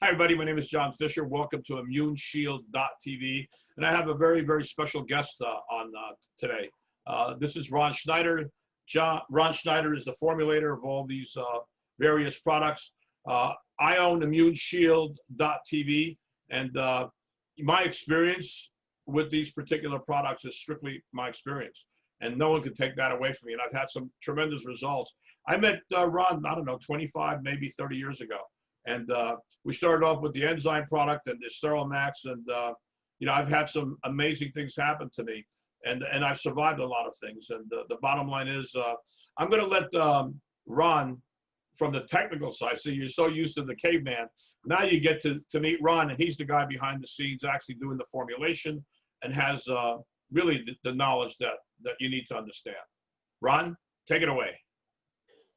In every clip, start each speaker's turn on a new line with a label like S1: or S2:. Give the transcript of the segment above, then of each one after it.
S1: Hi, everybody. My name is John Fisher. Welcome to ImmuneShield.tv. And I have a very, very special guest on today. This is Ron Schneider. Ron Schneider is the formulator of all these various products. I own ImmuneShield.tv, and my experience with these particular products is strictly my experience. And no one can take that away from me. And I've had some tremendous results. I met Ron, I don't know, 25, maybe 30 years ago. And we started off with the enzyme product and the Sterile Max, and you know, I've had some amazing things happen to me, and I've survived a lot of things. And the bottom line is, I'm going to let Ron from the technical side. So you're so used to the caveman, now you get to meet Ron, and he's the guy behind the scenes, actually doing the formulation, and has really the knowledge that you need to understand. Ron, take it away.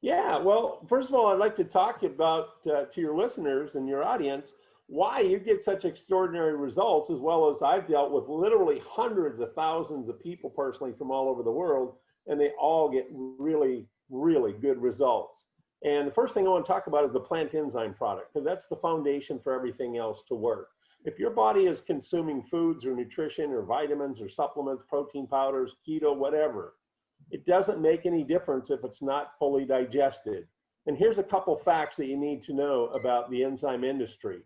S2: Yeah, well, first of all, I'd like to talk about to your listeners and your audience why you get such extraordinary results, as well as I've dealt with literally hundreds of thousands of people personally from all over the world, and they all get really, really good results. And the first thing I want to talk about is the plant enzyme product, because that's the foundation for everything else to work. If your body is consuming foods or nutrition or vitamins or supplements, protein powders, keto, whatever, it doesn't make any difference if it's not fully digested. And here's a couple facts that you need to know about the enzyme industry.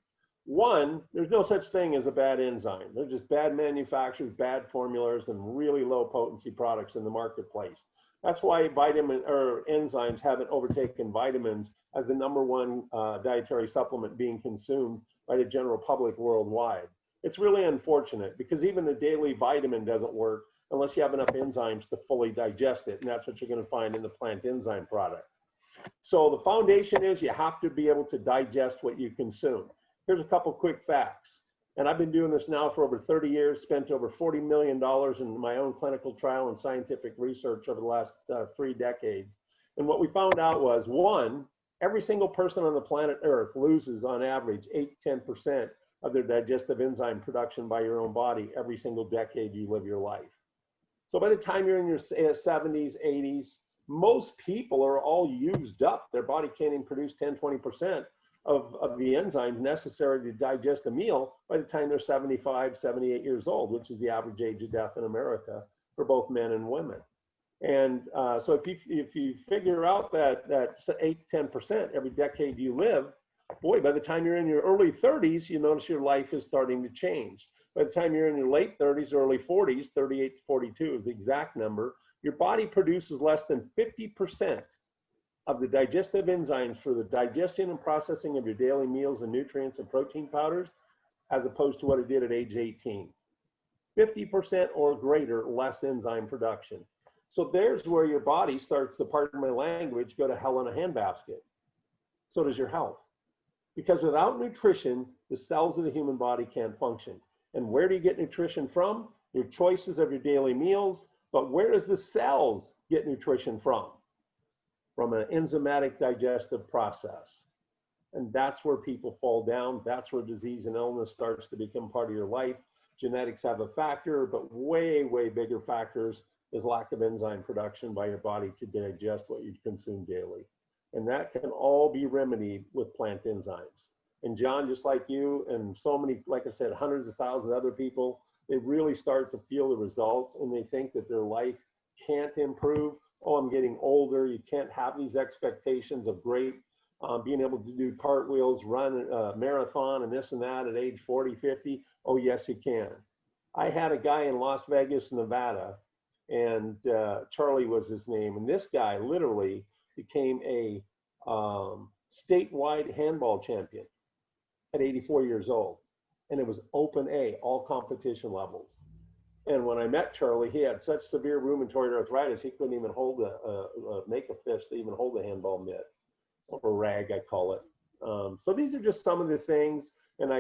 S2: One, there's no such thing as a bad enzyme. They're just bad manufacturers, bad formulas, and really low potency products in the marketplace. That's why enzymes haven't overtaken vitamins as the #1 dietary supplement being consumed by the general public worldwide. It's really unfortunate because even the daily vitamin doesn't work unless you have enough enzymes to fully digest it. And that's what you're going to find in the plant enzyme product. So the foundation is you have to be able to digest what you consume. Here's a couple quick facts. And I've been doing this now for over 30 years, spent over $40 million in my own clinical trial and scientific research over the last 3 decades. And what we found out was, one, every single person on the planet Earth loses on average 8 to 10% of their digestive enzyme production by your own body every single decade you live your life. So by the time you're in your 70s, 80s, most people are all used up. Their body can't even produce 10, 20% of the enzymes necessary to digest a meal by the time they're 75, 78 years old, which is the average age of death in America for both men and women. And so if you figure out that 8 to 10% every decade you live, boy, by the time you're in your early 30s, you notice your life is starting to change. By the time you're in your late 30s, early 40s, 38 to 42 is the exact number, your body produces less than 50% of the digestive enzymes for the digestion and processing of your daily meals and nutrients and protein powders, as opposed to what it did at age 18. 50% or greater less enzyme production. So there's where your body starts to, pardon my language, go to hell in a handbasket. So does your health. Because without nutrition, the cells of the human body can't function. And where do you get nutrition from? Your choices of your daily meals, but where does the cells get nutrition from? From an enzymatic digestive process. And that's where people fall down. That's where disease and illness starts to become part of your life. Genetics have a factor, but way, way bigger factors is lack of enzyme production by your body to digest what you consume daily. And that can all be remedied with plant enzymes. And John, just like you and so many, like I said, hundreds of thousands of other people, they really start to feel the results and they think that their life can't improve. Oh, I'm getting older. You can't have these expectations of great, being able to do cartwheels, run a marathon and this and that at age 40, 50. Oh, yes, you can. I had a guy in Las Vegas, Nevada, and Charlie was his name. And this guy literally became a statewide handball champion at 84 years old. And it was open A, all competition levels. And when I met Charlie, he had such severe rheumatoid arthritis, he couldn't even hold make a fist to even hold a handball mitt, or rag, I call it. So these are just some of the things. And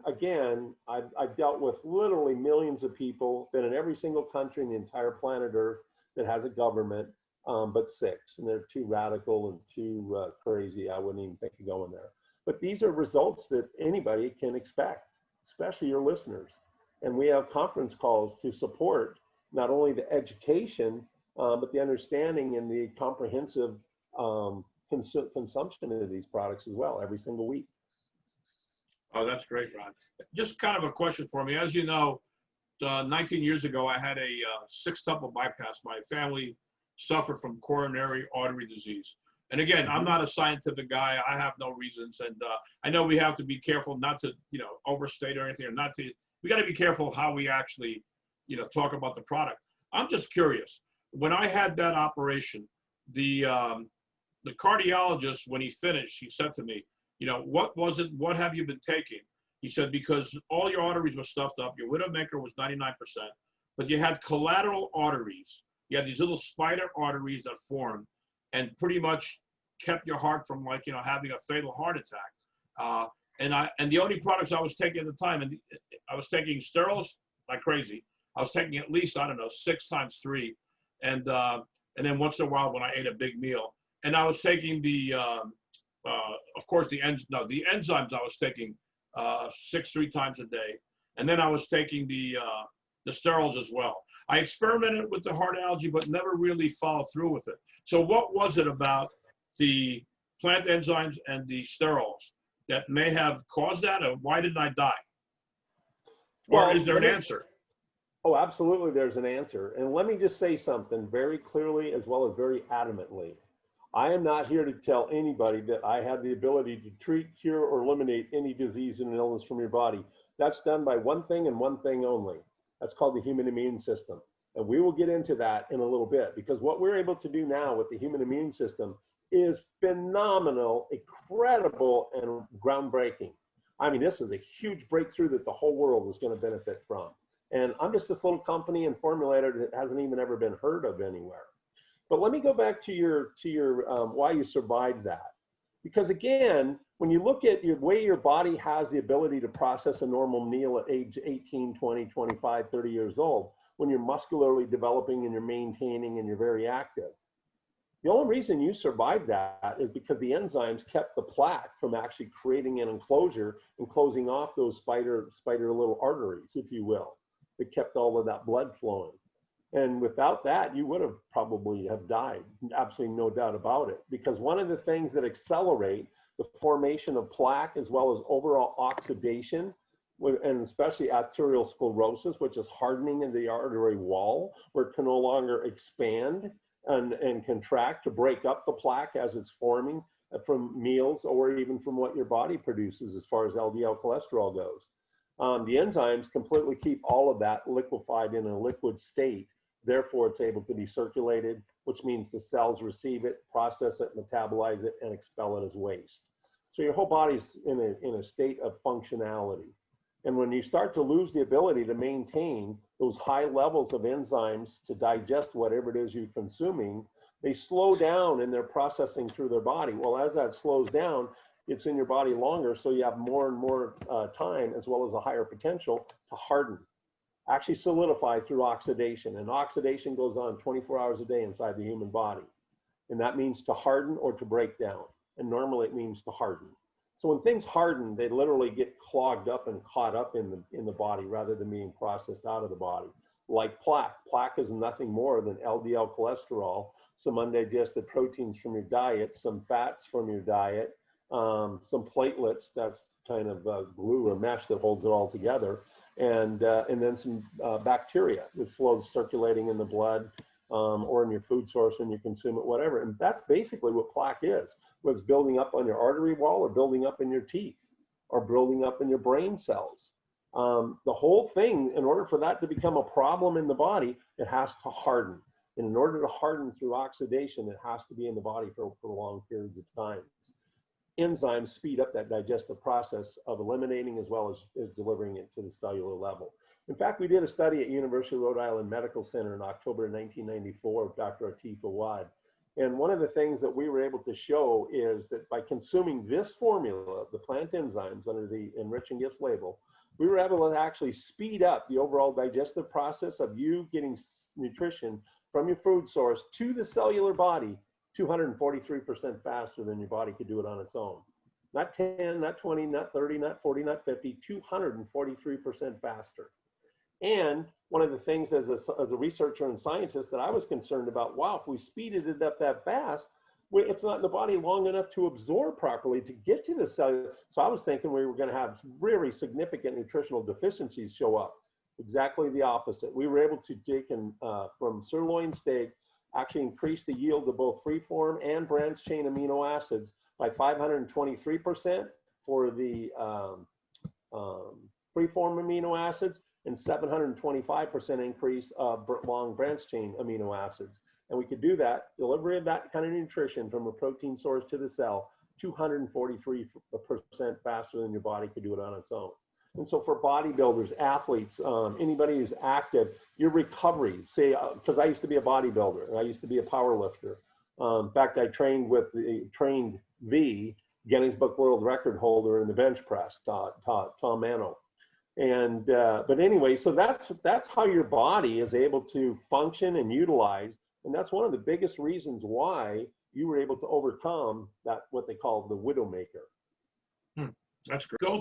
S2: again, I've dealt with literally millions of people, been in every single country in the entire planet Earth that has a government, but 6. And they're too radical and too crazy. I wouldn't even think of going there. But these are results that anybody can expect, especially your listeners. And we have conference calls to support not only the education, but the understanding and the comprehensive consumption of these products as well every single week.
S1: Oh, that's great, Ron. Just kind of a question for me. As you know, 19 years ago, I had a six-tuple bypass. My family suffered from coronary artery disease. And again, I'm not a scientific guy. I have no reasons. And I know we have to be careful not to, overstate or anything, or not to, we got to be careful how we actually, talk about the product. I'm just curious. When I had that operation, the cardiologist, when he finished, he said to me, what was it? What have you been taking? He said, because all your arteries were stuffed up. Your widowmaker was 99%, but you had collateral arteries. You had these little spider arteries that formed and pretty much kept your heart from having a fatal heart attack. And the only products I was taking at the time, and I was taking sterols like crazy. I was taking at least, 6 times 3. And then once in a while when I ate a big meal, and I was taking of course, the enzymes I was taking 3 times a day. And then I was taking the sterols as well. I experimented with the heart allergy, but never really followed through with it. So what was it about the plant enzymes and the sterols that may have caused that? Or why didn't I die? Or is there an answer?
S2: Oh, absolutely, there's an answer. And let me just say something very clearly as well as very adamantly. I am not here to tell anybody that I have the ability to treat, cure, or eliminate any disease and illness from your body. That's done by one thing and one thing only. That's called the human immune system. And we will get into that in a little bit, because what we're able to do now with the human immune system is phenomenal, incredible, and groundbreaking. I mean, this is a huge breakthrough that the whole world is going to benefit from. And I'm just this little company and formulator that hasn't even ever been heard of anywhere. But let me go back to your why you survived that. Because again, when you look at the way your body has the ability to process a normal meal at age 18, 20, 25, 30 years old, when you're muscularly developing and you're maintaining and you're very active. The only reason you survived that is because the enzymes kept the plaque from actually creating an enclosure and closing off those spider little arteries, if you will, that kept all of that blood flowing. And without that, you would have probably have died, absolutely no doubt about it. Because one of the things that accelerate the formation of plaque as well as overall oxidation, and especially arteriosclerosis, which is hardening in the artery wall, where it can no longer expand and contract to break up the plaque as it's forming from meals or even from what your body produces as far as LDL cholesterol goes. The enzymes completely keep all of that liquefied in a liquid state. Therefore, it's able to be circulated, which means the cells receive it, process it, metabolize it, and expel it as waste. So your whole body's in a state of functionality. And when you start to lose the ability to maintain those high levels of enzymes to digest whatever it is you're consuming, they slow down in their processing through their body. Well, as that slows down, it's in your body longer, so you have more and more time, as well as a higher potential to harden, actually solidify through oxidation. And oxidation goes on 24 hours a day inside the human body. And that means to harden or to break down. And normally it means to harden. So when things harden, they literally get clogged up and caught up in the body rather than being processed out of the body. Like plaque. Plaque is nothing more than LDL cholesterol, some undigested proteins from your diet, some fats from your diet, some platelets, that's kind of glue or mesh that holds it all together, and then some bacteria that flows circulating in the blood or in your food source when you consume it, whatever. And that's basically what plaque is. Whether it's building up on your artery wall or building up in your teeth or building up in your brain cells. The whole thing, in order for that to become a problem in the body, it has to harden. And in order to harden through oxidation, it has to be in the body for long periods of time. Enzymes speed up that digestive process of eliminating as well as delivering it to the cellular level. In fact, we did a study at University of Rhode Island Medical Center in October 1994 with Dr. Atif Awad. And one of the things that we were able to show is that by consuming this formula, the plant enzymes under the Enrich and Gifts label, we were able to actually speed up the overall digestive process of you getting nutrition from your food source to the cellular body 243% faster than your body could do it on its own. Not 10, not 20, not 30, not 40, not 50, 243% faster. And one of the things as a researcher and scientist that I was concerned about, wow, if we speeded it up that fast, it's not in the body long enough to absorb properly to get to the cell. So I was thinking we were going to have really significant nutritional deficiencies show up. Exactly the opposite. We were able to take from sirloin steak, actually increase the yield of both free-form and branched-chain amino acids by 523% for the free-form amino acids and 725% increase of long branched-chain amino acids. And we could do that, delivery of that kind of nutrition from a protein source to the cell, 243% faster than your body could do it on its own. And so for bodybuilders, athletes, anybody who's active, your recovery, say, because I used to be a bodybuilder, I used to be a power lifter. In fact, I trained with the trained V, Guinness Book World Record holder in the bench press, Tom Mano. And, but anyway, so that's how your body is able to function and utilize. And that's one of the biggest reasons why you were able to overcome that, what they call the widowmaker.
S1: That's great. Go through